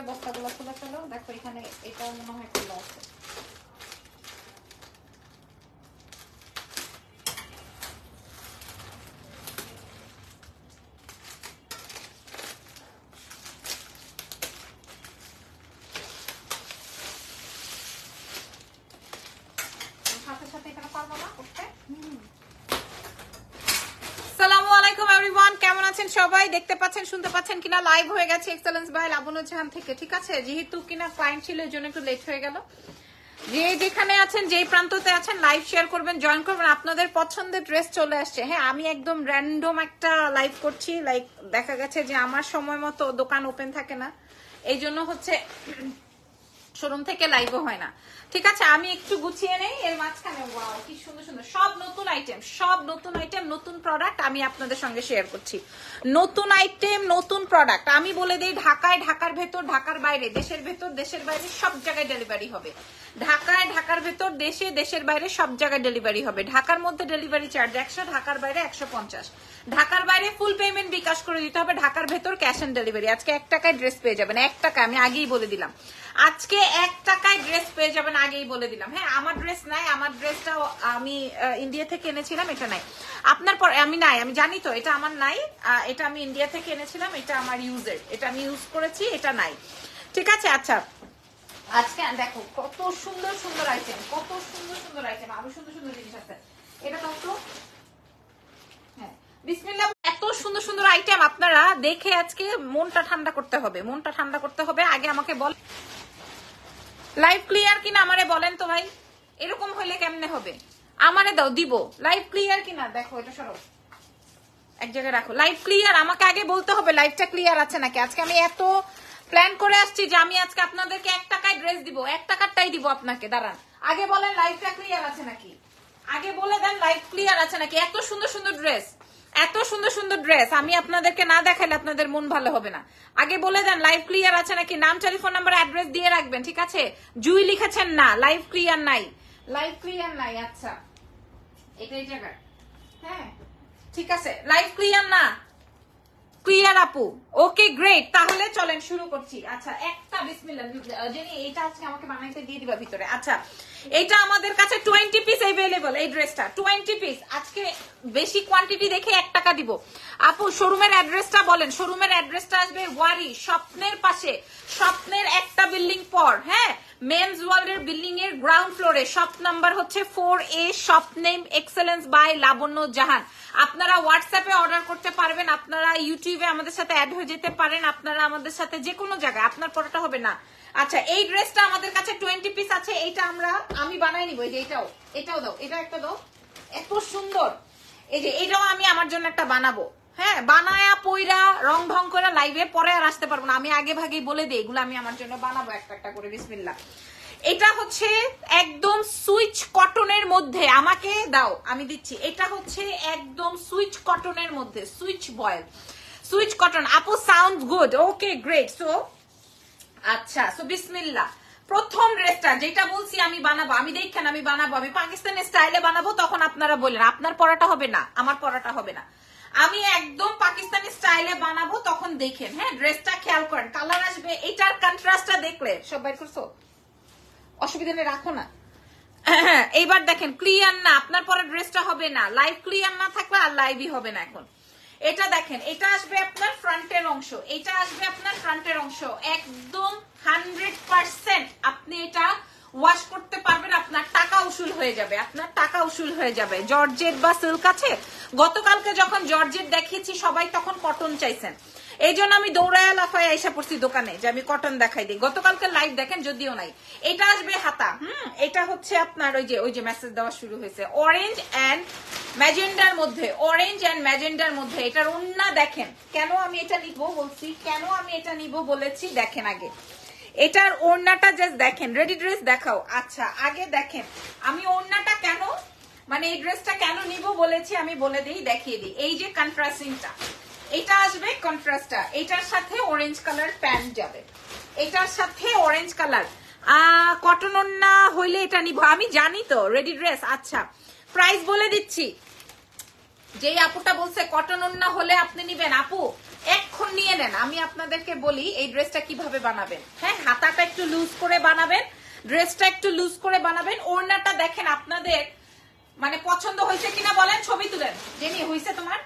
বস্তাগুলো খুলে ফেলো। দেখো এখানে এটা মনে হয় খোলা আছে। সাথে সাথে এখানে পারবো না করতে। আসসালামু আলাইকুম এভরিওয়ান, কেমন আছেন সবাই? দেখতে পাচ্ছেন শুনতে পাচ্ছেন কিনা? লাইভ হয়ে গেছে এক্সেলেন্স বাই লাবণ্য জাহান থেকে। ঠিক আছে, যেহেতু কিনা ক্লায়েন্ট ছিল এর জন্য একটু লেট হয়ে গেল। যে যেখানে আছেন, যেই প্রান্ততে আছেন, লাইভ শেয়ার করবেন, জয়েন করবেন। আপনাদের পছন্দের ড্রেস চলে আসছে। হ্যাঁ, আমি একদম র্যান্ডম একটা লাইভ করছি। লাইক দেখা গেছে যে আমার সময় মতো দোকান ওপেন থাকে না, এই জন্য হচ্ছে শোরুম থেকে লাইভও হয় না। ঠিক আছে, আমি একটু গুছিয়ে নেই। এর মাঝখানে ওয়াও কি সুন্দর সুন্দর সব নতুন আইটেম, সব নতুন আইটেম, নতুন প্রোডাক্ট আমি আপনাদের সঙ্গে শেয়ার করছি। নতুন আইটেম, নতুন প্রোডাক্ট। আমি বলে দিই, ঢাকায়, ঢাকার ভেতর, ঢাকার বাইরে, দেশের ভেতর, দেশের বাইরে সব জায়গায় ডেলিভারি হবে। ঢাকায়, ঢাকার ভেতর, দেশে, দেশের বাইরে সব জায়গায় ডেলিভারি হবে। ঢাকার মধ্যে ডেলিভারি চার্জ 100, ঢাকার বাইরে 150। ঢাকার বাইরে ফুল পেমেন্ট বিকাশ করে দিতে হবে, ঢাকার ভেতর ক্যাশ অন ডেলিভারি। আজকে 1 টাকায় ড্রেস পেয়ে যাবেন, 1 টাকা। আমি আগেই বলে দিলাম, আজকে 1 টাকায় ড্রেস পেয়ে যাবেন, আগেই বলে দিলাম। হ্যাঁ, আমার ড্রেস নাই, আমার ড্রেসটা আমি ইন্ডিয়া থেকে এনেছিলাম, এটা নাই আপনার। পর আমি নাই, আমি জানি তো, এটা আমার নাই। এটা আমি ইন্ডিয়া থেকে এনেছিলাম, এটা আমার ইউজের, এটা আমি ইউজ করেছি, এটা নাই। ঠিক আছে, আচ্ছা আজকে দেখো কত সুন্দর সুন্দর আইটেম, কত সুন্দর সুন্দর আইটেম, আরো সুন্দর সুন্দর জিনিস আছে। এটা তো হ্যাঁ বিসমিল্লাহ, এত সুন্দর সুন্দর আইটেম আপনারা দেখে আজকে মনটা ঠান্ডা করতে হবে, মনটা ঠান্ডা করতে হবে। আগে আমাকে বল লাইভ ক্লিয়ার কিনা আমারে বলেন তো ভাই। এরকম হইলে কেমনে হবে? আমারে দাও, দিব। লাইভ ক্লিয়ার কিনা দেখো, এটা সরো এক জায়গায় রাখো। লাইভ ক্লিয়ার, আমাকে আগে বলতে হবে লাইভটা ক্লিয়ার আছে নাকি। আজকে আমি এত প্ল্যান করে আসছি যে আমি আজকে আপনাদেরকে 1 টাকায় ড্রেস দিব, 1 টাকারটাই দিব আপনাকে। দাঁড়ান, আগে বলেন লাইভটা ক্লিয়ার আছে নাকি, আগে বলে দেন লাইভ ক্লিয়ার আছে নাকি। এত সুন্দর সুন্দর ড্রেস, এত সুন্দর সুন্দর ড্রেস আমি আপনাদেরকে না দেখালে আপনাদের মন ভালো হবে না। আগে বলে দেন লাইভ ক্লিয়ার আছে নাকি। নাম, টেলিফোন নাম্বার, অ্যাড্রেস দিয়ে রাখবেন। ঠিক আছে, জুই লিখেছেন না, লাইভ ক্লিয়ার নাই, লাইভ ক্লিয়ার নাই। আচ্ছা এটাই জায়গা, হ্যাঁ ঠিক আছে, লাইভ ক্লিয়ার না, ক্লিয়ার আপু। ওকে গ্রেট, তাহলে চলেন শুরু করছি। আচ্ছা একটা বিসমিল্লাহ, জেনি এটা আজকে আমাকে বানাইতে দিয়ে দিবা ভিতরে। আচ্ছা এটা আমাদের কাছে 20 পিস अवेलेबल, এই ড্রেসটা 20 পিস। আজকে বেশি কোয়ান্টিটি দেখে 1 টাকা দিব। আপু শোরুমের অ্যাড্রেসটা বলেন। শোরুমের অ্যাড্রেসটা আসবে ওয়ারি স্বপ্নের পাশে, স্বপ্নের একটা বিল্ডিং পর, হ্যাঁ মেন্স ওয়ার্ল্ডের বিল্ডিং এর গ্রাউন্ড ফ্লোরে, শপ নাম্বার হচ্ছে 4A, shop name excellence by Labanya Jahan. আপনারা হোয়াটসঅ্যাপে অর্ডার করতে পারবেন, আপনারা ইউটিউবে আমাদের সাথে অ্যাড হয়ে যেতে পারেন, আপনারা আমাদের সাথে যে কোনো জায়গায়, আপনার পড়াটা হবে না। আচ্ছা এই ড্রেসটা আমাদের কাছে 20 পিস আছে। এইটা আমি বানাই নিব। এই যে এটাও দাও, এটা একটা দাও, এত সুন্দর। এই যে এটাও আমি আমার জন্য একটা বানাবো। হ্যাঁ বানায়া পইরা রং ঢং করে লাইভে পরে আর আসতে পারবো না। আমি আগে ভাগেই বলে দিই এগুলো আমি আমার জন্য বানাবো একটা একটা করে। বিসমিল্লাহ। এটা হচ্ছে একদম সুইচ কটনের মধ্যে, আমাকে দাও আমি দিচ্ছি। এটা হচ্ছে একদম সুইচ কটনের মধ্যে, সুইচ বয়েল, সুইচ কটন। আপু sound good, okay great. So আচ্ছা, সো বিসমিল্লাহ। প্রথম ড্রেসটা যেটা বলছি আমি বানাবো, আমি দেখেন আমি বানাবো, আমি পাকিস্তানি স্টাইলে বানাবো। তখন আপনারা বললেন আপনার পড়াটা হবে না, আমার পড়াটা হবে না, আমি একদম পাকিস্তানি স্টাইলে বানাবো। তখন দেখেন, হ্যাঁ ড্রেসটা খেয়াল করেন, কালার আসবে। এটার কন্ট্রাস্টটা দেখলে সব বাইর করছো, অসুবিধা নেই, রাখো না। এইবার দেখেন ক্লিয়ার না, আপনার পরে ড্রেসটা হবে না। লাইভ ক্লিয়ার না থাকলে আর লাইভই হবে না এখন। এটা দেখেন, এটা আসবে আপনার ফ্রন্টের অংশ, এটা আসবে আপনার ফ্রন্টের অংশ, একদম 100% আপনি এটা ওয়াশ করতে পারবেন, আপনার টাকা উসুল হয়ে যাবে, আপনার টাকা উসুল হয়ে যাবে। জর্জেট বা সিল্ক আছে। গতকালকে যখন জর্জেট দেখিয়েছি সবাই তখন কটন চাইছেন, এই জন্য আমি দৌড়ায় লাফায় আইসা পড়ছি দোকানে যে আমি কটন দেখাই দিই। গতকালকে লাইভ দেখেন যদিও নাই। এটা আসবে হাতা, এটা হচ্ছে আপনার ওই যে মেসেজ দেওয়া শুরু হয়েছে অরেঞ্জ এন্ড ম্যাজেন্ডার মধ্যে, অরেঞ্জ এন্ড ম্যাজেন্ডার মধ্যে। এটার ওন্না দেখেন, কেন আমি এটা নিব বলছি, কেন আমি এটা নিব বলেছি দেখেন আগে। এটার ওড়নাটা জাস্ট দেখেন, রেডি ড্রেস দেখাও। আচ্ছা আগে দেখেন আমি ওড়নাটা কেন, মানে এই ড্রেসটা কেন নিব বলেছি আমি বলে দিই, দেখিয়ে দিই। এই যে কন্ট্রাস্টিংটা, এটা আসবে কন্ট্রাস্টটা, এটার সাথে অরেঞ্জ কালার প্যান্ট যাবে, এটার সাথে অরেঞ্জ কালার কটন ওড়না হইলে এটা নিব, আমি জানি তো রেডি ড্রেস। আচ্ছা প্রাইস বলে দিচ্ছি, যেই আপুটা বলছে কটন ওড়না হলে আপনি নিবেন, আপু এখন নিয়ে নেন। আমি আপনাদেরকে বলি এই ড্রেসটা কিভাবে বানাবেন। হ্যাঁ, হাতাটা একটু লুজ করে বানাবেন, ড্রেসটা একটু লুজ করে বানাবেন। ওড়নাটা দেখেন আপনাদের মানে পছন্দ হয়েছে কিনা বলেন, ছবি তুলেন। জেনি হয়েছে তোমার?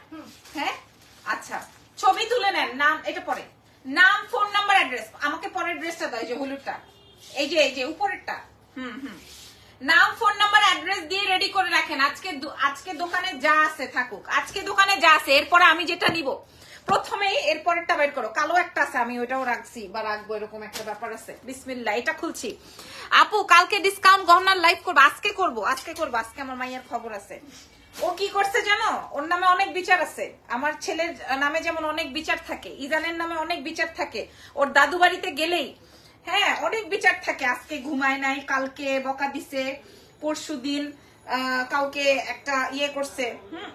হ্যাঁ, আচ্ছা ছবি তুলে নেন। নাম এটা পরে, নাম, ফোন নাম্বার, অ্যাড্রেস। আমাকে পরের ড্রেসটা দাও, এই যে হলুদটা, এই যে উপরেরটা। নাম, ফোন নাম্বার, অ্যাড্রেস দিয়ে রেডি করে রাখেন। আজকে দোকানে যা আছে থাকুক, আজকে দোকানে যা আছে। এরপরে আমি যেটা নিব প্রথমেই এরপরেরটা বের করো। কালো একটা আছে, আমি ওইটাও রাখছি বা রাখবো, এরকম একটা ব্যাপার আছে। বিসমিল্লাহ, এটা খুলছি। আপু কালকে ডিসকাউন্ট গহনার লাইভ করবো। আজকে করবো। আজকে আমার মাইয়ার খবর আছে। ও কি করছে জানো, ওর নামে অনেক বিচার আছে। আমার ছেলের নামে যেমন অনেক বিচার থাকে, ইজানের নামে অনেক বিচার থাকে। ওর দাদু বাড়িতে গেলেই হ্যাঁ অনেক বিচার থাকে। আজকে ঘুমায় নাই, কালকে বকা দিছে, পরশু দিন কাউকে একটা ইয়ে করছে।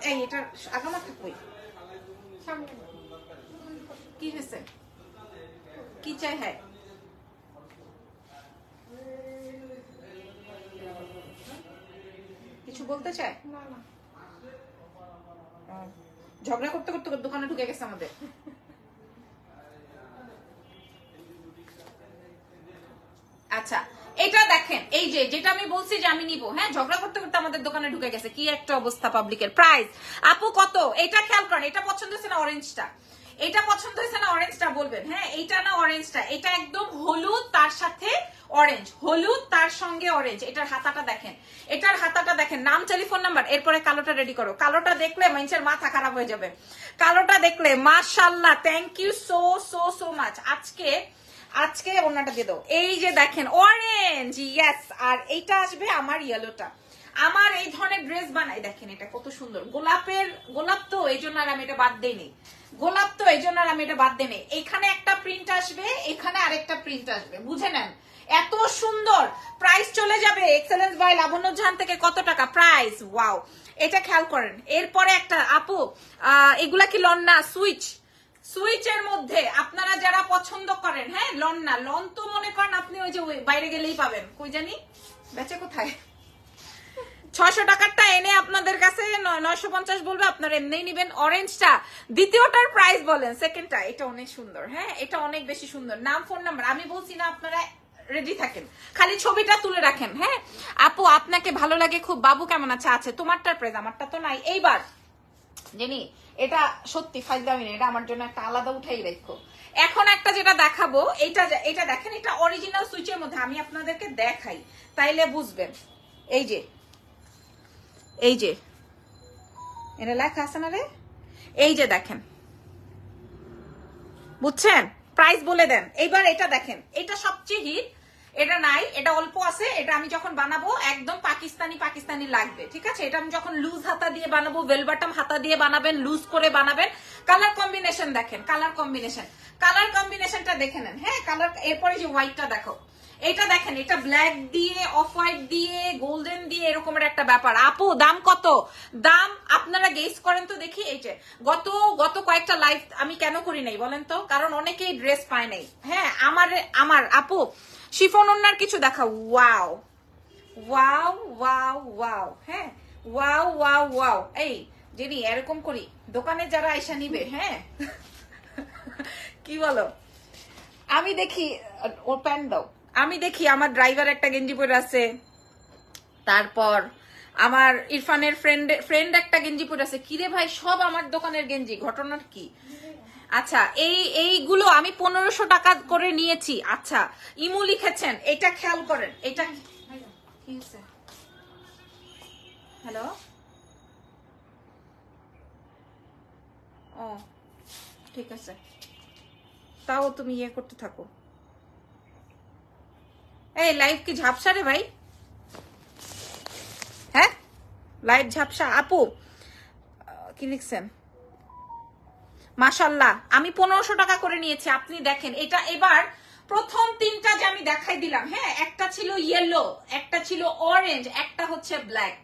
এই এটা আগামাথা কই, কি হয়েছে, কি চাই? হ্যাঁ কিছু বলতে চায়, ঝগড়া করতে করতে দোকানে ঢুকে গেছে আমাদের। আচ্ছা এটা দেখেন, এই যে যেটা আমি বলছি যে আমি নিব, হ্যাঁ ঝগড়া করতে করতে আমাদের দোকানে ঢুকে গেছে। কি একটা অবস্থা পাবলিকের। প্রাইস আপু কত? এটা খেয়াল করেন। এটা পছন্দ হয়েছে না অরেঞ্জটা? এটা পছন্দ হয়েছে না অরেঞ্জটা বলবেন। হ্যাঁ এইটা না অরেঞ্জটা? এটা একদম হলুদ তার সাথে অরেঞ্জ, হলুদ তার সঙ্গে অরেঞ্জ। এটার হাতাটা দেখেন, এটার হাতাটা দেখেন। নাম, টেলিফোন নাম্বার, এরপরে কালোটা রেডি করো। কালোটা দেখলে মানুষের মাথা খারাপ হয়ে যাবে। কালোটা দেখলে মাশাআল্লাহ, thank you so so so much. আজকে ওনাটা দিয়ে দাও। এই যে দেখেন অরেঞ্জ, ইয়েস। আর এইটা আসবে আমার ইয়েলোটা। আমার এই ধরনের ড্রেস বানাই, দেখেন এটা কত সুন্দর। গোলাপ তো এই জন্য আর আমি এটা বাদ দেইনি। এখানে একটা প্রিন্ট আসবে, এখানে আরেকটা প্রিন্ট আসবে, বুঝে নেন। এত সুন্দর। প্রাইস চলে যাবে এক্সেলেন্স বাই লাবণ্য জাহান থেকে কত টাকা প্রাইস। ওয়াও, এটা খেয়াল করেন। এরপরে একটা আপু, এগুলা কি লন না? সুইচের মধ্যে আপনারা যারা পছন্দ করেন, হ্যাঁ লন না, লন তো মনে করেন আপনি ওই যে বাইরে গেলেই পাবেন। কই জানি বেচে কোথায়। 600 টাকারটা এনে আপনাদের কাছে 950 বলবে, আপনারা এমনিই নিবেন। অরেঞ্জটা দ্বিতীয়টার প্রাইস বলেন, সেকেন্ডটা। এটা অনেক সুন্দর, হ্যাঁ এটা অনেক বেশি সুন্দর। নাম, ফোন নাম্বার আমি বলছি না, আপনারা রেডি থাকেন, খালি ছবিটা তুলে রাখেন। হ্যাঁ আপু আপনাকে ভালো লাগে খুব, বাবু কেমন আছে? আছে। তোমারটার প্রাইস, আমারটা তো নাই। এইবার জেনি এটা সত্যি ফাইজলামি না, এটা আমার জন্য একটা আলাদা উঠাই রাখো। এখন একটা যেটা দেখাবো, এটা দেখেন, এটা অরিজিনাল সুইচের মধ্যে। আমি আপনাদেরকে দেখাই তাইলে বুঝবেন। এই যে এটা লেখা আছে না রে, এই যে দেখেন, বুঝছেন? প্রাইস বলে দেন। এইবার এটা দেখেন, এটা সবচেয়ে হিট। এটা নাই, এটা অল্প আছে। এটা আমি যখন বানাবো একদম পাকিস্তানি লাগবে, ঠিক আছে? এটা আমি যখন লুজ হাতা দিয়ে বানাবো, বেলবাটাম হাতা দিয়ে বানাবেন, লুজ করে বানাবেন। কালার কম্বিনেশন দেখেন, কালার কম্বিনেশনটা দেখে নেন। হ্যাঁ কালার, এরপরে যে হোয়াইটটা দেখো, এটা দেখেন, এটা ব্ল্যাক দিয়ে, অফ হোয়াইট দিয়ে, গোল্ডেন দিয়ে, এরকমের একটা ব্যাপার। আপু দাম কত? দাম আপনারা গেস করেন তো দেখি। এই যে গত কয়েকটা লাইভ আমি কেন করি নাই বলেন তো? কারণ অনেকেই ড্রেস পায় নাই। হ্যাঁ আমার আপু শিফন ওনার কিছু দেখা। ওয়াও ওয়াও ওয়াও ওয়াও, হ্যাঁ ওয়াও ওয়াও ওয়াও। এই জেনি এরকম করি, দোকানে যারা আইসা নিবে, হ্যাঁ কি বলো, আমি দেখি ও প্যান্ট দাও, আমি দেখি আমার ড্রাইভার একটা গেঞ্জি পরে আছে, তারপর আমার ইরফানের ফ্রেন্ড একটা গেঞ্জি পরে আছে। কিরে ভাই সব আমার দোকানের গেঞ্জি, ঘটনার কি? আচ্ছা এইগুলো আমি 1500 টাকা করে নিয়েছি। আচ্ছা ইমু লিখেছেন, এটা খেয়াল করেন। এটা কি হচ্ছে? হ্যালো, ও ঠিক আছে, তাও তুমি ইয়ে করতে থাকো। এই লাইভ কি ঝাপসা রে ভাই? হ্যাঁ লাইভ ঝাপসা। আপু কি লিখছেন? মাশাল্লাহ, আমি 1500 টাকা করে নিয়েছি। আপনি দেখেন এটা। এবার প্রথম তিনটা যে আমি দেখাই দিলাম, হ্যাঁ একটা ছিল ইয়েলো, একটা ছিল অরেঞ্জ, একটা হচ্ছে ব্ল্যাক।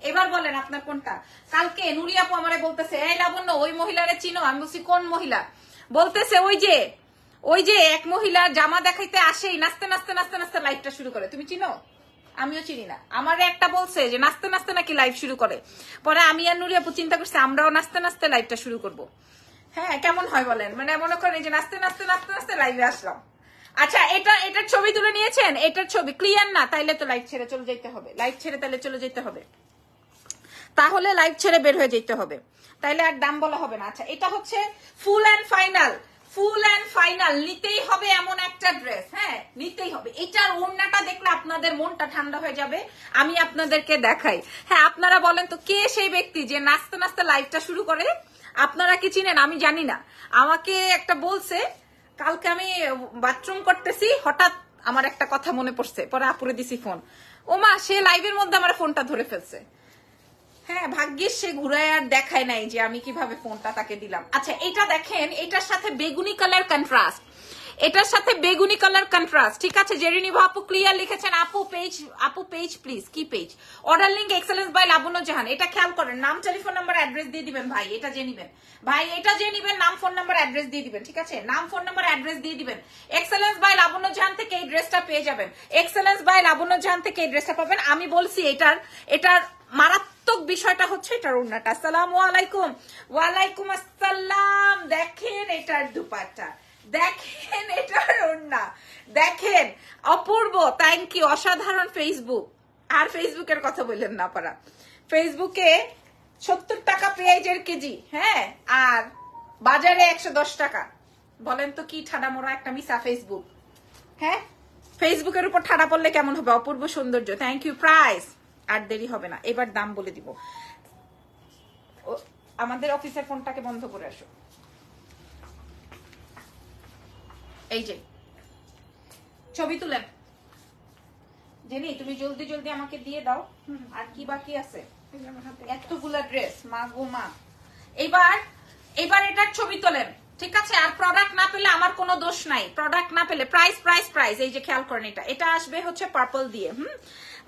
এবার বলেন আপনার কোনটা? কালকে নুরি আপু আমারে বলতেছে, এই লাবণ্য ওই মহিলারে চিনো? আমি বলছি কোন মহিলা? বলতেছে ওই যে এক মহিলা জামা দেখাইতে আসেই নাচতে নাচতে নাচতে নাচতে লাইভটা শুরু করে। তুমি চিনো? আমিও চিনি না। আমারে একটা বলছে যে নাচতে নাচতে নাকি লাইভ শুরু করে। পরে আমি আর নুরি আপু চিন্তা করছি আমরাও নাচতে নাচতে লাইভটা শুরু করব। হ্যাঁ কেমন হয় বলেন, মানে মনে করেন এই যে নাচতে নাচতে নাচতে নাচতে লাইভে আসলাম। আচ্ছা এটার ছবি তুলে নিয়েছেন, এটার ছবি ক্লিয়ার না, তাইলে তো লাইভ ছেড়ে চলে যেতে হবে, লাইভ ছেড়ে তাহলে চলে যেতে হবে, তাহলে লাইভ ছেড়ে বের হয়ে যেতে হবে, তাইলে আর দাম বলা হবে না। আচ্ছা এটা হচ্ছে full and final, full and final নিতেই হবে এমন একটা ড্রেস, হ্যাঁ নিতেই হবে। এটার ওড়নাটা দেখলে আপনাদের মনটা ঠান্ডা হয়ে যাবে। আমি আপনাদেরকে দেখাই, হ্যাঁ আপনারা বলেন তো কে সেই ব্যক্তি যে নাচতে নাচতে লাইভটা শুরু করে? আপনারা কি চিনেন? আমি জানি না, আমাকে একটা বলছে কালকে, আমি বাথরুম করতেছি, হঠাৎ আমার একটা কথা মনে পড়ছে, পরে আপুরে দিছি ফোন, ওমা সে লাইভের মধ্যে আমার ফোনটা ধরে ফেলছে। হ্যাঁ ভাগ্যিস সে ঘুরায় আর দেখায় নাই যে আমি কিভাবে ফোনটা তাকে দিলাম। আচ্ছা এটা দেখেন, এটার সাথে বেগুনি কালার কন্ট্রাস্ট, এটার সাথে বেগুনি কালার কন্ট্রাস্ট, ঠিক আছে। জেরিনি আপু ক্লিয়ার লিখেছেন, আপু পেজ প্লিজ, কি page? Order link excellence by Labanya Jahan. এটা খেয়াল করেন, নাম টেলিফোন নাম্বার অ্যাড্রেস দিয়ে দিবেন ভাই, এটা যে নিবেন ভাই, এটা যে নিবেন নাম ফোন নাম্বার অ্যাড্রেস দিয়ে দিবেন, ঠিক আছে, নাম ফোন নাম্বার অ্যাড্রেস দিয়ে দিবেন। এক্সেলেন্স বাই লাবণ্য জাহান থেকে এই ড্রেসটা পেয়ে যাবেন, এক্সেলেন্স বাই লাবণ্য জাহান থেকে এই ড্রেসটা পাবেন। আমি বলছি এটার মারাত্মক বিষয়টা হচ্ছে এটার ওড়নাটা। আসসালামু আলাইকুম। ওয়ালাইকুম আসসালাম। দেখেন এটার দুপাট্টা, দেখেন এটার ওড়না, দেখেন অপূর্ব, থ্যাংক ইউ, অসাধারণ। ফেসবুক আর ফেসবুকের কথা বললেন না পারা, ফেসবুকে 70 টাকা পেঁয়াজের কেজি, হ্যাঁ, আর বাজারে 110 টাকা। বলেন তো কি ঠাডা মোড়া একটা মিসা ফেসবুক, হ্যাঁ ফেসবুকের উপর ঠাডা পড়লে কেমন হবে? অপূর্ব সৌন্দর্য, থ্যাংক ইউ। প্রাইস আর দেরি হবে না, এবার দাম বলে দিব। আমাদের অফিসের ফোনটাকে বন্ধ করে আসো। এই যে ছবি তুলেন, জেনি তুমি জলদি জলদি আমাকে দিয়ে দাও। আর কি বাকি আছে? এতগুলা ড্রেস, মা গো মা। এবার এটার ছবি তোলেন, ঠিক আছে। আর প্রোডাক্ট না পেলে আমার কোনো দোষ নাই, প্রোডাক্ট না পেলে প্রাইস প্রাইস প্রাইস। এই যে খেয়াল করেন, এটা আসবে হচ্ছে পার্পল দিয়ে।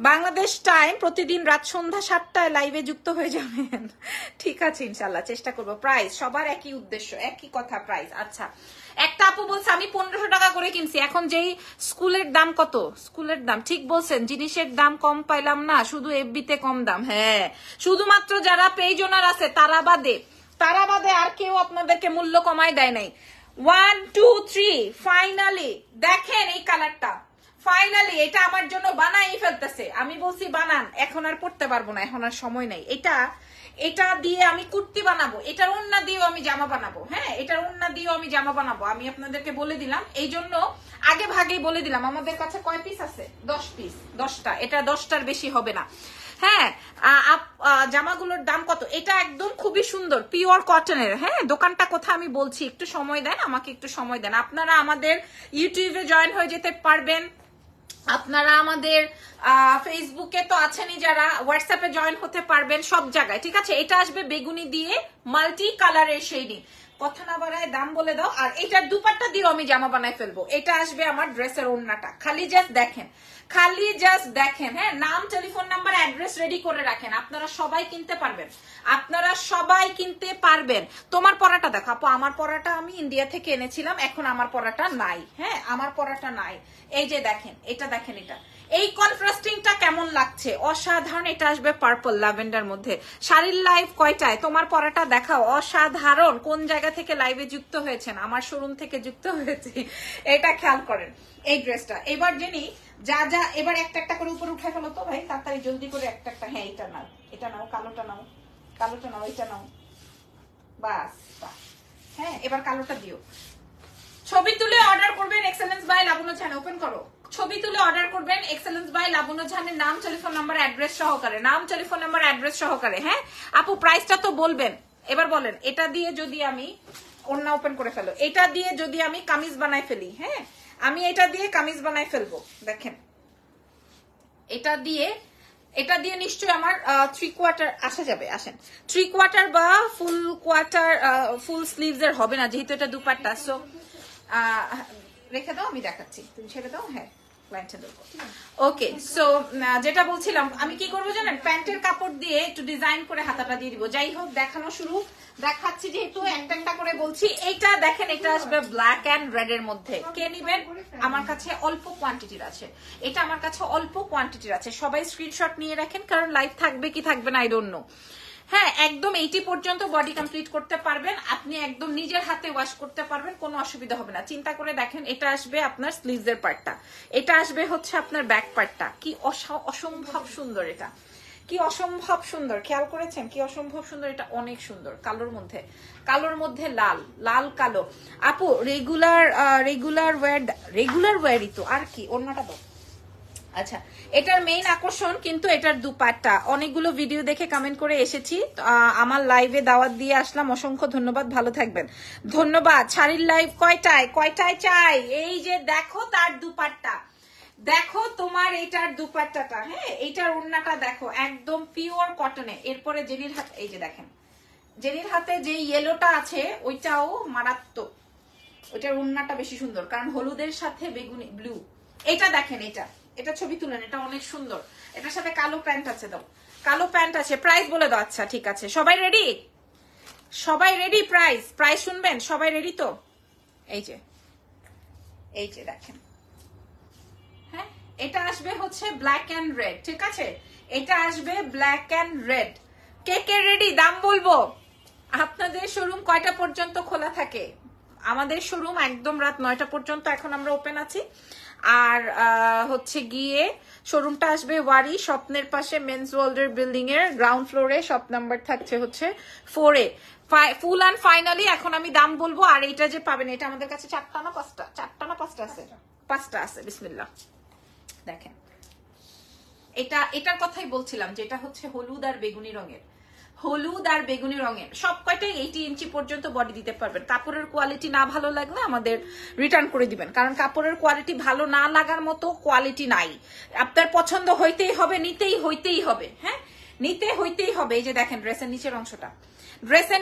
বাংলাদেশ টাইম প্রতিদিন রাত সন্ধ্যা 7টায় লাইভে যুক্ত হয়ে যাবেন, ঠিক আছে ইনশাল্লাহ চেষ্টা করবো। প্রাইস সবার একই উদ্দেশ্য, একই কথা, প্রাইস। আচ্ছা একটা আপু বলছে আমি 1500 টাকা করে কিনছি, এখন যেই স্কুলের দাম কত? স্কুলের দাম ঠিক বলছেন, জিনিসের দাম কম পাইলাম না, শুধু এফবিতে কম দাম। হ্যাঁ শুধুমাত্র যারা পেজ ওনার আছে তারা বাদে আর কেউ আপনাদেরকে মূল্য কমায় দেয় নাই। 1 2 3 ফাইনালি দেখেন এই কালারটা, ফাইনালি এটা আমার জন্য বানাই ফেলতেছে। আমি বলছি বানান, এখন আর পড়তে পারবো না, এখন আর সময় নাই। এটা দিয়ে আমি কুর্তি বানাবো, এটার ওড়না দিয়েও আমি জামা বানাবো, হ্যাঁ এটার ওড়না দিয়েও আমি জামা বানাবো। আমি আপনাদেরকে বলে দিলাম, এই জন্য আগে ভাগেই বলে দিলাম আমাদের কাছে কয় পিস আছে? 10 পিস, 10টা, এটা 10টার বেশি হবে না। হ্যাঁ জামাগুলোর দাম কত? এটা একদম খুবই সুন্দর পিওর কটনের। হ্যাঁ দোকানটা কোথায় আমি বলছি, একটু সময় দেন আমাকে, একটু সময় দেন। আপনারা আমাদের ইউটিউবে জয়েন হয়ে যেতে পারবেন, আপনারা আমাদের ফেসবুকে তো আছেনই, যারা হোয়াটসঅ্যাপে জয়েন হতে পারবেন, সব জায়গায়, ঠিক আছে। এটা আসবে বেগুনি দিয়ে মাল্টি কালারের শেডিং। কথা না বাড়ায় দাম বলে দাও। আর এটার দুপাট্টা দিয়েও আমি জামা বানাই ফেলবো। এটা আসবে আমার ড্রেসের ওড়নাটা, খালি জাস্ট দেখেন, খালি জাস্ট দেখেন। হ্যাঁ নাম টেলিফোন নাম্বার অ্যাড্রেস রেডি করে রাখেন, আপনারা সবাই কিনতে পারবেন, আপনারা সবাই কিনতে পারবেন। তোমার পরাটা দেখো আপু, আমার পরাটা আমি ইন্ডিয়া থেকে এনেছিলাম, এখন আমার পরাটা নাই। হ্যাঁ আমার পরাটা নাই, এই যে দেখেন, এটা দেখেন, এটা এই কন্ট্রাস্টিংটা কেমন লাগছে, অসাধারণ। এটা আসবে পার্পল ল্যাভেন্ডার মধ্যে। শাড়ির লাইভ কয়টায়? তোমার পরাটা দেখাও, অসাধারণ। কোন জায়গা থেকে লাইভে যুক্ত হয়েছেন? আমার শোরুম থেকে যুক্ত হয়েছে, এটা খেয়াল করেন এই ড্রেসটা। এবার জেনি যা এবার একটা একটা করে উপরে উঠে ফেলো তো ভাই, তাড়াতাড়ি জলদি করে একটা একটা। হ্যাঁ এটা নাও, এটা নাও, কালোটা নাও, কালোটা নাও, এটা নাও, বাস। হ্যাঁ এবার কালোটা দিও। ছবি তুলে অর্ডার করবেন excellence by Labanya Jahan, open করো। ছবি তুলে অর্ডার করবেন এক্সেলেন্স বাই লাবণ্য জাহানের নাম টেলিফোন নাম্বার অ্যাড্রেস সহকারে, নাম টেলিফোন নাম্বার অ্যাড্রেস সহকারে। হ্যাঁ আপু প্রাইসটা তো বলবেন, এবার বলেন। এটা দিয়ে যদি আমি ওড়না ওপেন করে ফেলো, এটা দিয়ে যদি আমি কামিজ বানাই ফেলি, হ্যাঁ আমি এটা দিয়ে কামিজ বানাই ফেলবো, দেখেন এটা দিয়ে নিশ্চয়ই আমার 3/4 আসা যাবে। আসেন 3/4 বা ফুল কোয়ার্টার, ফুল স্লিভস এর হবে না, যেহেতু এটা দুপাট্টা। সো রেখে দাও, আমি দেখাচ্ছি, তুমি ছেড়ে দাও। হ্যাঁ ওকে, সো যেটা বলছিলাম, আমি কি করবো জানেন, প্যান্টের কাপড় দিয়ে একটু ডিজাইন করে হাতাটা দিয়ে দিব। যাই হোক দেখানো শুরু, দেখাচ্ছি যেহেতু একটা একটা করে বলছি। এইটা দেখেন, এটা আসবে ব্ল্যাক এন্ড রেড এর মধ্যে। কে নিবেন? আমার কাছে অল্প কোয়ান্টিটির আছে, এটা আমার কাছে অল্প কোয়ান্টিটির আছে। সবাই স্ক্রিনশট নিয়ে রাখেন, কারণ লাইভ থাকবে কি থাকবে না আই ডোন্ট নো। হ্যাঁ একদম 80 পর্যন্ত বডি কমপ্লিট করতে পারবেন আপনি, একদম নিজের হাতে ওয়াশ করতে পারবেন, কোনো অসুবিধা হবে না। চিন্তা করে দেখেন, এটা আসবে আপনার স্লিভস এর পার্টটা, এটা আসবে হচ্ছে আপনার ব্যাক পার্টটা, কি অসম্ভব সুন্দর, এটা কি অসম্ভব সুন্দর, খেয়াল করেছেন কি অসম্ভব সুন্দর, এটা অনেক সুন্দর কালোর মধ্যে, কালোর মধ্যে লাল, লাল কালো। আপু রেগুলার ওয়্যারই তো, আর কি অন্যটা তো। আচ্ছা, এটার মেইন আকর্ষণ কিন্তু এটার দুপাট্টা। অনেকগুলো ভিডিও দেখে কমেন্ট করে এসেছি, আমার লাইভে দাওয়াত দিয়ে আসলাম, অসংখ্য ধন্যবাদ, ভালো থাকবেন। ধন্যবাদ। শাড়ির লাইভ কয়টায় চাই? এই যে দেখো তার দুপাট্টা, দেখো তোমার এটার দুপাট্টাটা, হ্যাঁ এটার ওড়নাটা দেখো একদম পিওর কটনে। এরপরে জেনির হাতে, এই যে দেখেন জেনির হাতে যে ইয়েলোটা আছে ওইটাও মারাত্মক, ওইটার ওড়নাটা বেশি সুন্দর কারণ হলুদের সাথে বেগুনি ব্লু। এটা দেখেন, এটা ছবি তুলেন, এটা অনেক সুন্দর, এটার সাথে কালো প্যান্ট আছে, দাও কালো প্যান্ট আছে। প্রাইস বলে দাও। আচ্ছা ঠিক আছে, সবাই রেডি? প্রাইস শুনবেন? সবাই রেডি তো? এই যে দেখেন, হ্যাঁ এটা আসবে হচ্ছে ব্ল্যাক এন্ড রেড, ঠিক আছে, এটা আসবে ব্ল্যাক এন্ড রেড। কে রেডি? দাম বলবো। আপনাদের শোরুম কয়টা পর্যন্ত খোলা থাকে? আমাদের শোরুম একদম রাত 9টা পর্যন্ত এখন আমরা ওপেন আছি। আর হচ্ছে গিয়ে শোরুমটা আসবে ওয়ারি স্বপ্নের পাশে মেন্স ওয়ার্ল্ডের বিল্ডিং এর গ্রাউন্ড ফ্লোরে, শপ নাম্বার থাকছে হচ্ছে 4A। ফুল অ্যান্ড ফাইনালি এখন আমি দাম বলবো। আর এটা যে পাবেন, এটা আমাদের কাছে 4টা না 5টা আছে, 5টা আছে। বিসমিল্লাহ, দেখেন এটার কথাই বলছিলাম, যেটা হচ্ছে হলুদ আর বেগুনি রঙের, সব কয়টাই 80 ইঞ্চি পর্যন্ত বডি দিতে পারবেন। কাপড়ের কোয়ালিটি না ভালো লাগলে আমাদের রিটার্ন করে দিবেন, কারণ কাপড়ের কোয়ালিটি ভালো না লাগার মতো কোয়ালিটি নাই। আপনার পছন্দ হইতেই হবে, নিতেই হইতেই হবে, হ্যাঁ নিতে হইতেই হবে। এই যে দেখেন ড্রেসের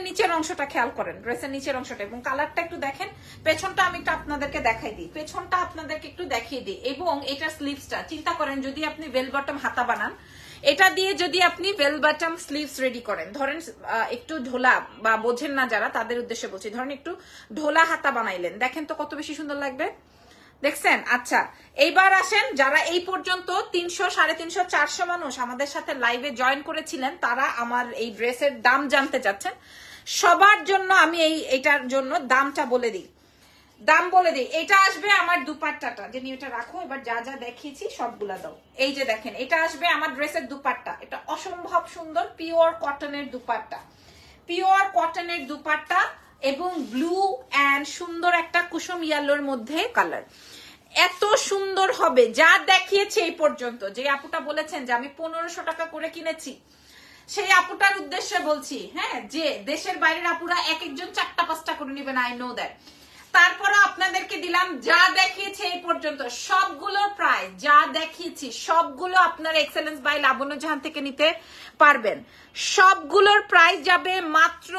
নিচের অংশটা খেয়াল করেন, ড্রেসের নিচের অংশটা এবং কালারটা একটু দেখেন। পেছনটা আমি একটু আপনাদেরকে দেখাই দিই, পেছনটা আপনাদেরকে একটু দেখিয়ে দিই। এবং এটা স্লিভসটা চিন্তা করেন, যদি আপনি বেল বটম হাতা বানান, এটা দিয়ে যদি আপনি বেল বটম স্লিভস রেডি করেন, ধরেন একটু ঢোলা বা বোঝেন না যারা, তাদের উদ্দেশ্যে বলছি, ধরেন একটু ঢোলা হাতা বানাইলেন, দেখেন তো কত বেশি সুন্দর লাগবে, দেখছেন? আচ্ছা এইবার আসেন, যারা এই পর্যন্ত 300, 350, 400 মানুষ আমাদের সাথে লাইভে জয়েন করেছিলেন, তারা আমার এই ড্রেসের দাম জানতে চাচ্ছেন। সবার জন্য আমি এইটার জন্য দামটা বলে দিই, এটা আসবে আমার দুপাট্টাটা, যে নিয়ে এটা রাখো, এবার যা যা দেখিয়েছি সবগুলা দাও। এই যে দেখেন, এটা আসবে আমার ড্রেসের দুপাট্টা, এটা অসম্ভব সুন্দর পিওর কটনের দুপাট্টা এবং ব্লু অ্যান্ড সুন্দর একটা কুসুম ইয়েলোর মধ্যে কালার। এত সুন্দর হবে, যা দেখিয়েছে এই পর্যন্ত। যে আপুটা বলেছেন যে আমি 1500 টাকা করে কিনেছি, সেই আপুটার উদ্দেশ্যে বলছি, হ্যাঁ যে দেশের বাইরের আপুরা এক একজন 4টা 5টা করে নেবেন, আই নো দ্যাট। তারপরে আপনাদেরকে দিলাম যা দেখিয়েছে এই পর্যন্ত সবগুলোর প্রাইস, যা দেখিয়েছি সবগুলো আপনারা এক্সেলেন্স বাই লাবণ্য জাহান থেকে নিতে পারবেন। সবগুলোর প্রাইস যাবে মাত্র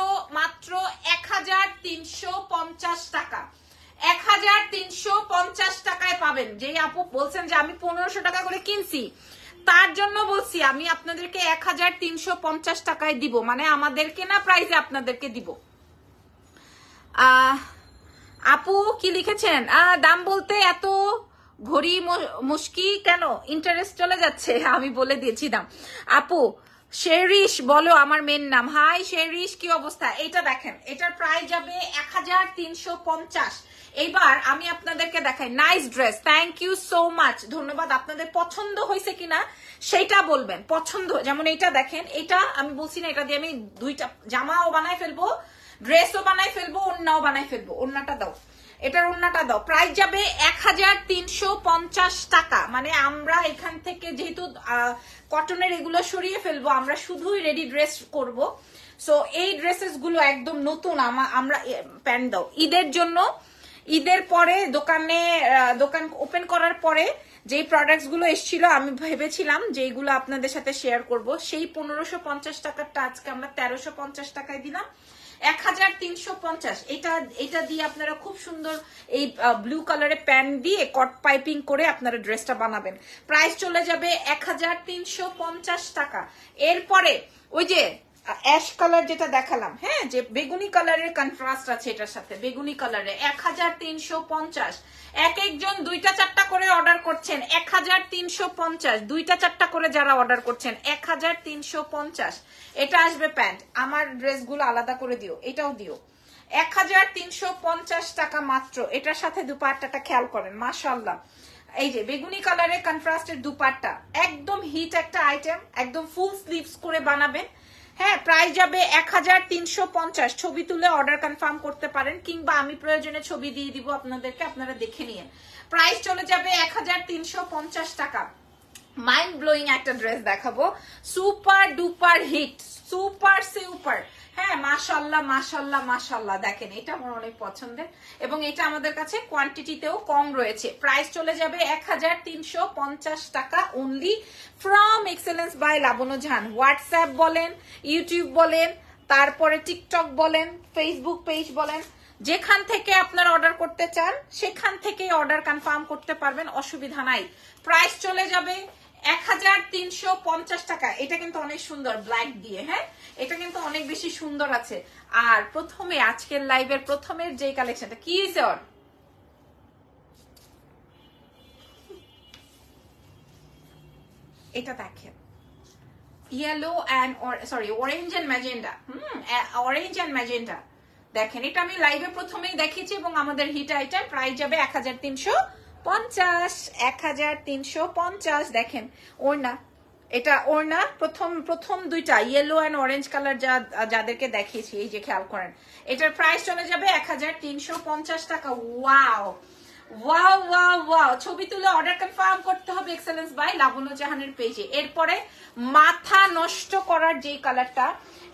1350 টাকা। 1350 টাকায় পাবেন। যেই আপু বলছেন যে আমি 1500 টাকা করে কিনছি, তার জন্য বলছি আমি আপনাদেরকে 1350 টাকায় দিব, মানে আমাদের কেনা প্রাইসে আপনাদেরকে দিব। আপু কি লিখেছেন? দাম বলতে এত ঘড়ি মুশকি কেন? ইন্টারেস্ট চলে যাচ্ছে। আমি বলে দিয়েছি দাম। আপু শেরিশ বলো আমার মেন নাম। হাই শেরিশ, কি অবস্থা? এটা দেখেন, এটার প্রাইস যাবে 1350। এইবার আমি আপনাদেরকে দেখাই nice dress. Thank you so much, ধন্যবাদ। আপনাদের পছন্দ হয়েছে কিনা সেটা বলবেন। পছন্দ, যেমন এটা দেখেন, এটা আমি বলছি না, এটা দিয়ে আমি 2টা জামাও বানাই ফেলবো, ড্রেসও বানাই ফেলবো, ওড়নাও বানাই ফেলবো। ওড়নাটা দাও, এটার ওড়নাটা দাও। প্রাইস যাবে 1350 টাকা। মানে আমরা এখান থেকে যেহেতু কটনের এগুলো সরিয়ে ফেলবো, আমরা শুধুই রেডি ড্রেস করব। সো এই ড্রেসেস গুলো একদম নতুন। আমরা প্যান্ট দাও ঈদের জন্য। ঈদের পরে দোকান ওপেন করার পরে যেই প্রোডাক্টস গুলো এসেছিল, আমি ভেবেছিলাম যে এইগুলো আপনাদের সাথে শেয়ার করব। সেই 1550 টাকারটা আজকে আমরা 1350 টাকায় দিলাম। 1350। এটা দিয়ে আপনারা খুব সুন্দর এই ব্লু কালারের প্যান্ট দিয়ে কট পাইপিং করে আপনারা ড্রেসটা বানাবেন। প্রাইস চলে যাবে 1350 টাকা। এরপরে ওই যে অ্যাশ কালার যেটা দেখালাম, হ্যাঁ, যে বেগুনি কালারের কন্ট্রাস্ট আছে এটার সাথে, বেগুনি কালারে 1350। এক একজন 2টা 4টা করে অর্ডার করছেন, 1350, 2টা 4টা করে যারা অর্ডার করছেন 1350। এটা আসবে প্যান্ট, আমার ড্রেসগুলো আলাদা করে দিও, এটাও দিও। 1350 টাকা মাত্র। এটার সাথে দুপাট্টাটা খেয়াল করেন, মাশাআল্লাহ। এই যে বেগুনি কালারের কন্ট্রাস্টের দুপাট্টা, একদম হিট একটা আইটেম, একদম ফুল স্লিভস করে বানাবেন। হ্যাঁ, প্রাইস যাবে 1350। ছবি তুলে অর্ডার কনফার্ম করতে পারেন, কিংবা আমি প্রয়োজনে ছবি দিয়ে দিব আপনাদেরকে, আপনারা দেখে নিন। প্রাইস চলে যাবে 1350 টাকা। মাইন্ড ব্লোয়িং একটা ড্রেস দেখাবো, super duper hit, super super. হ্যাঁ, মাশাআল্লাহ মাশাআল্লাহ মাশাআল্লাহ। দেখেন এটা আমার অনেক পছন্দের, এবং এটা আমাদের কাছে কোয়ান্টিটিতেও কম রয়েছে। প্রাইস চলে যাবে 1350 টাকা only, from excellence by Labanya Jahan. WhatsApp বলেন, ইউটিউব বলেন, তারপরে টিকটক বলেন, ফেসবুক পেজ বলেন, যেখান থেকে আপনারা অর্ডার করতে চান সেখান থেকে অর্ডার কনফার্ম করতে পারবেন, অসুবিধা নাই। প্রাইস চলে যাবে 1350 টাকা। এটা কিন্তু অনেক সুন্দর ব্ল্যাক দিয়ে, হ্যাঁ, এটা কিন্তু অনেক বেশি সুন্দর আছে। আর প্রথমে আজকের লাইভের প্রথমের যে কালেকশনটা কি স্যার, এটা দেখেন, yellow and sorry orange and magenta, orange and magenta. দেখেন এটা আমি লাইভে প্রথমেই দেখিয়েছি, এবং আমাদের হিট আইটেম। প্রাইস যাবে 1350, 1350। দেখেন ওড়না, এটা ওড়না, প্রথম দুইটা ইয়েলো অ্যান্ড অরেঞ্জ কালার যাদেরকে দেখিয়েছি, এই যে খেয়াল করেন, এটার প্রাইস চলে যাবে 1350 টাকা। Wow wow wow wow. ছবি তুলে অর্ডার কনফার্ম করতে হবে এক্সেলেন্স বাই লাবণ্য জাহানের পেজে। এরপরে মাথা নষ্ট করার যে কালারটা,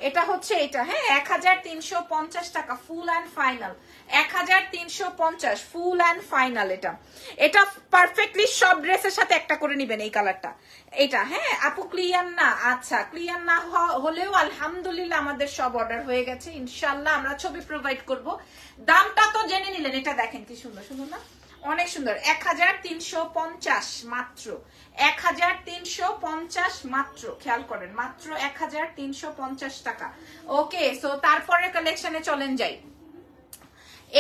এটা হচ্ছে এটা, হ্যাঁ, 1350 টাকা full and final, 1350 full and final. এটা পারফেক্টলি সব ড্রেসের সাথে একটা করে নিবেন এই কালারটা। এটা হ্যাঁ আপু ক্লিয়ার না? আচ্ছা, ক্লিয়ার না হলেও আলহামদুলিল্লাহ আমাদের সব অর্ডার হয়ে গেছে, ইনশাল্লাহ আমরা ছবি প্রোভাইড করব। দামটা তো জেনে নিলেন, এটা দেখেন কি সুন্দর সুন্দর না, অনেক সুন্দর। 1350 মাত্র, 1350 মাত্র, খেয়াল করেন, মাত্র 1350 টাকা। ওকে, সো তারপরে কালেকশনে চলেন যাই।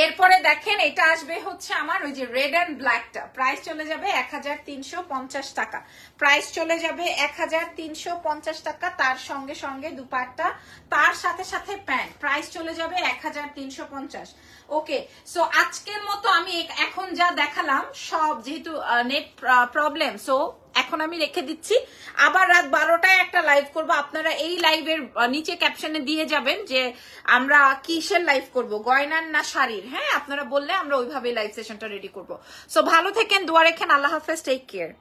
এরপরে দেখেন এটা আসবে হচ্ছে আমার ওই যে রেড অ্যান্ড ব্ল্যাকটা, প্রাইস চলে যাবে 1350 টাকা। প্রাইস চলে যাবে 1350 টাকা, তার সঙ্গে সঙ্গে দুপাট্টা, তার সাথে সাথে প্যান্ট, প্রাইস চলে যাবে 1350। ওকে, সো আজকের মতো আমি এখন যা দেখালাম সব, যেহেতু নেট প্রবলেম, সো এখন আমি রেখে দিচ্ছি। আবার রাত 12টায় একটা লাইভ করব, আপনারা এই লাইভের নিচে ক্যাপশনে দিয়ে যাবেন যে আমরা কিসের লাইভ করব, গয়নার না শাড়ির। হ্যাঁ, আপনারা বললে আমরা ওইভাবেই লাইভ সেশনটা রেডি করব। সো ভালো থেকেন, দোয়া রেখেন, আল্লাহ হাফেজ, টেক কেয়ার।